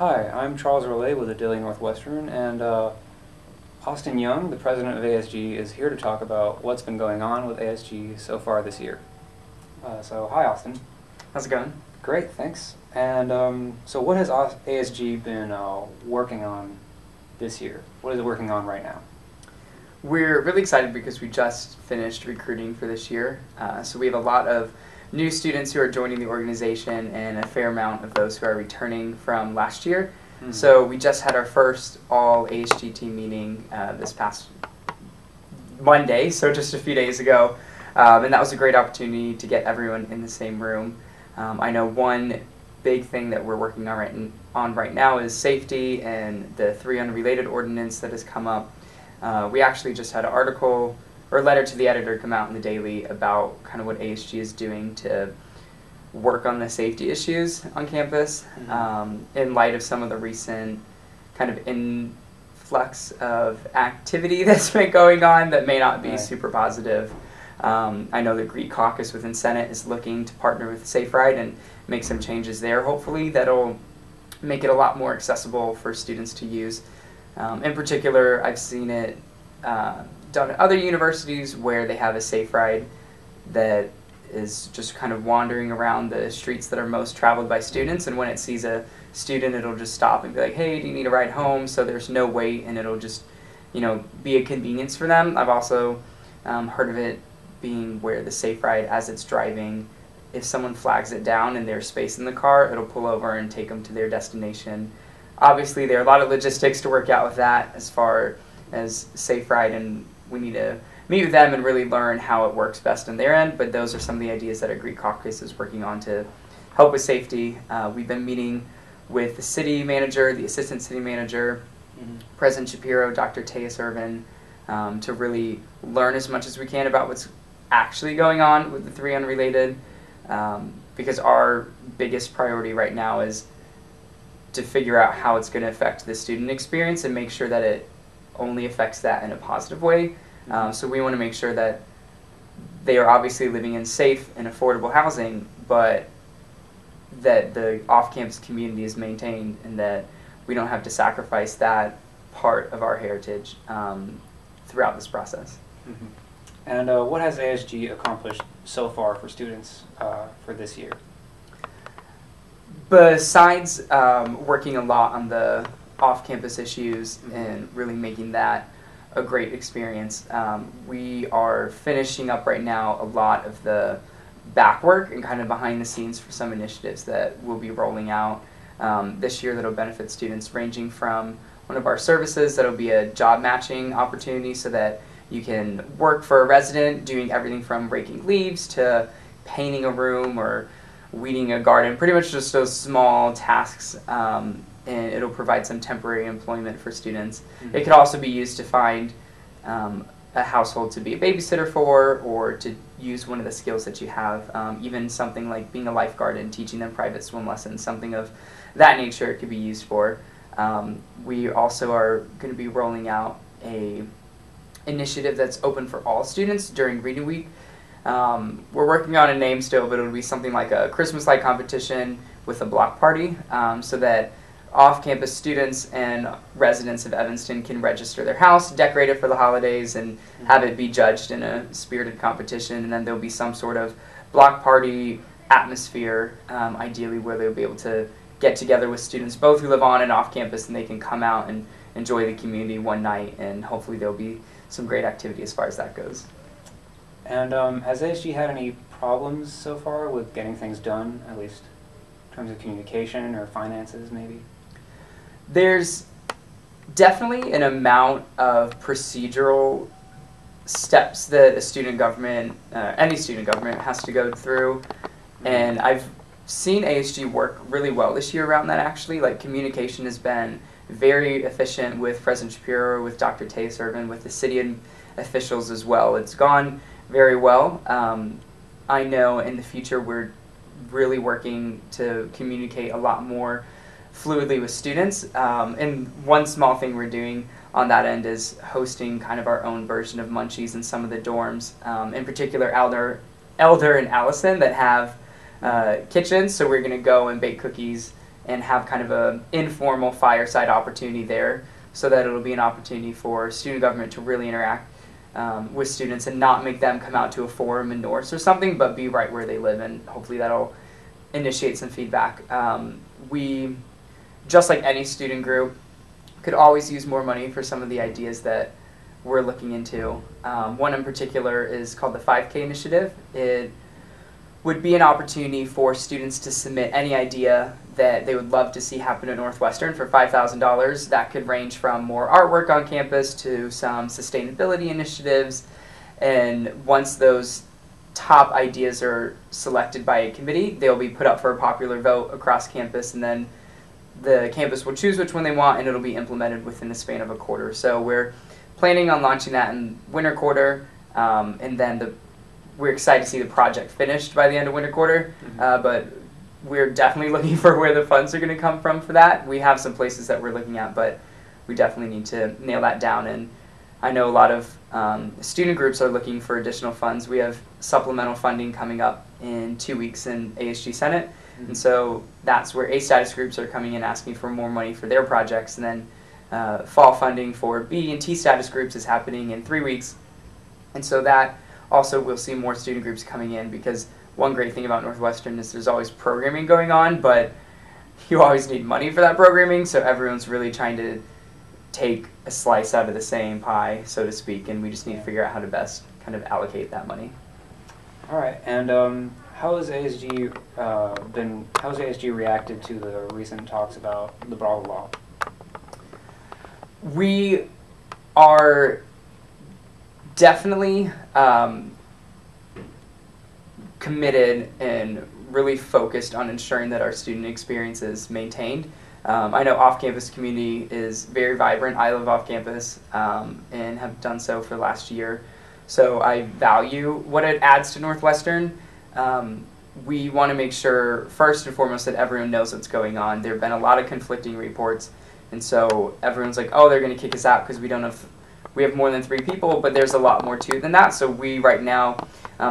Hi, I'm Charles Rollet with the Northwestern, and Austin Young, the president of ASG, is here to talk about what's been going on with ASG so far this year. So, hi, Austin. How's it going? Great, thanks. And so what has ASG been working on this year? What is it working on right now? We're really excited because we just finished recruiting for this year. So we have a lot of new students who are joining the organization and a fair amount of those who are returning from last year. Mm-hmm. So we just had our first all ASG team meeting this past Monday, so just a few days ago. And that was a great opportunity to get everyone in the same room. I know one big thing that we're working on right now is safety and the 3 unrelated ordinance that has come up. We actually just had an article or letter to the editor come out in the Daily about kind of what ASG is doing to work on the safety issues on campus, in light of some of the recent kind of influx of activity that's been going on that may not be super positive. I know the Greek caucus within Senate is looking to partner with Safe Ride and make some changes there, hopefully, that'll make it a lot more accessible for students to use. In particular, I've seen it done at other universities where they have a Safe Ride that is just kind of wandering around the streets that are most traveled by students, and when it sees a student, it'll just stop and be like, hey, do you need a ride home? So there's no wait, and it'll just, be a convenience for them. I've also heard of it being where the Safe Ride, as it's driving, if someone flags it down and there's space in the car, it'll pull over and take them to their destination. Obviously, there are a lot of logistics to work out with that as far as Safe Ride, and we need to meet with them and really learn how it works best on their end, but those are some of the ideas that our Greek caucus is working on to help with safety. We've been meeting with the city manager, the assistant city manager, President Shapiro, Dr. Tejas Irvin, to really learn as much as we can about what's actually going on with the 3 unrelated, because our biggest priority right now is to figure out how it's going to affect the student experience and make sure that it only affects that in a positive way. So we want to make sure that they are obviously living in safe and affordable housing, but that the off-campus community is maintained and that we don't have to sacrifice that part of our heritage throughout this process. Mm-hmm. And what has ASG accomplished so far for students for this year? Besides working a lot on the off-campus issues and really making that a great experience, we are finishing up right now a lot of the back work and kind of behind the scenes for some initiatives that we'll be rolling out this year that'll benefit students, ranging from one of our services that'll be a job matching opportunity so that you can work for a resident doing everything from raking leaves to painting a room or weeding a garden, pretty much just those small tasks, and it'll provide some temporary employment for students. Mm-hmm. It could also be used to find a household to be a babysitter for, or to use one of the skills that you have, even something like being a lifeguard and teaching them private swim lessons, something of that nature it could be used for. We also are going to be rolling out a initiative that's open for all students during Reading Week. We're working on a name still, but it'll be something like a Christmas light competition with a block party, so that off-campus students and residents of Evanston can register their house, decorate it for the holidays, and have it be judged in a spirited competition. And then there'll be some sort of block party atmosphere, ideally where they'll be able to get together with students both who live on and off campus, and they can come out and enjoy the community one night, and hopefully there'll be some great activity as far as that goes. And has ASG had any problems so far with getting things done, at least in terms of communication or finances, maybe? There's definitely an amount of procedural steps that a student government, any student government, has to go through, and I've seen ASG work really well this year around that, actually. Like, communication has been very efficient with President Shapiro, with Dr. Tejas Irvin, with the city officials as well. It's gone very well. I know in the future we're really working to communicate a lot more fluidly with students, and one small thing we're doing on that end is hosting kind of our own version of Munchies in some of the dorms, in particular Elder and Allison, that have kitchens, so we're going to go and bake cookies and have kind of a informal fireside opportunity there, so that it'll be an opportunity for student government to really interact with students and not make them come out to a forum in Norse or something, but be right where they live, and hopefully that'll initiate some feedback. We, just like any student group, could always use more money for some of the ideas that we're looking into. One in particular is called the 5K initiative. It would be an opportunity for students to submit any idea that they would love to see happen at Northwestern for $5,000. That could range from more artwork on campus to some sustainability initiatives. And once those top ideas are selected by a committee, they'll be put up for a popular vote across campus, and then the campus will choose which one they want, and it'll be implemented within the span of a quarter. So we're planning on launching that in winter quarter, and then we're excited to see the project finished by the end of winter quarter, but we're definitely looking for where the funds are going to come from for that. We have some places that we're looking at, but we definitely need to nail that down. And I know a lot of student groups are looking for additional funds. We have supplemental funding coming up in 2 weeks in ASG Senate, and so that's where A status groups are coming in asking for more money for their projects, and then fall funding for B and T status groups is happening in 3 weeks. And so that also we'll see more student groups coming in, because one great thing about Northwestern is there's always programming going on, but you always need money for that programming, so everyone's really trying to take a slice out of the same pie, so to speak, and we just need to figure out how to best kind of allocate that money. All right, and how has ASG reacted to the recent talks about the brothel law? We are definitely committed and really focused on ensuring that our student experience is maintained. I know off-campus community is very vibrant. I live off-campus and have done so for the last year. So I value what it adds to Northwestern. We want to make sure, first and foremost, that everyone knows what's going on. There have been a lot of conflicting reports, and so everyone's like, oh, they're going to kick us out because we have more than 3 people, but there's a lot more to it than that. So we right now,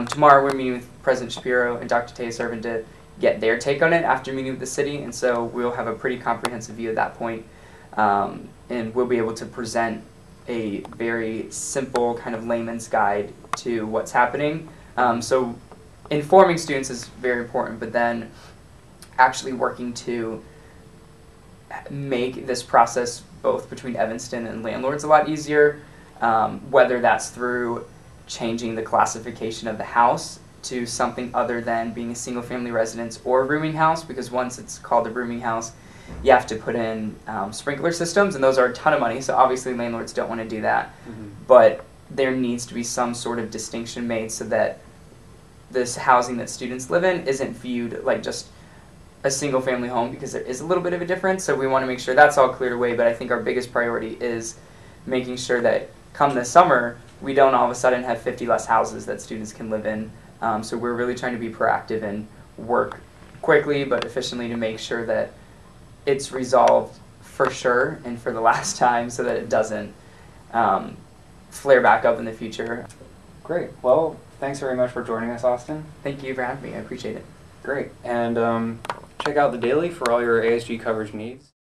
tomorrow we're meeting with President Shapiro and Dr. Taya to get their take on it after meeting with the city, and so we'll have a pretty comprehensive view at that point, and we'll be able to present a very simple kind of layman's guide to what's happening. So informing students is very important, but then actually working to make this process both between Evanston and landlords a lot easier, whether that's through changing the classification of the house to something other than being a single-family residence or a rooming house, because once it's called a rooming house, you have to put in sprinkler systems, and those are a ton of money, so obviously landlords don't want to do that. But there needs to be some sort of distinction made so that this housing that students live in isn't viewed like just a single-family home, because there is a little bit of a difference, so we want to make sure that's all cleared away. But I think our biggest priority is making sure that come this summer, we don't all of a sudden have 50 less houses that students can live in. So we're really trying to be proactive and work quickly but efficiently to make sure that it's resolved for sure and for the last time, so that it doesn't flare back up in the future. Great. Well, thanks very much for joining us, Austin. Thank you for having me. I appreciate it. Great. And check out The Daily for all your ASG coverage needs.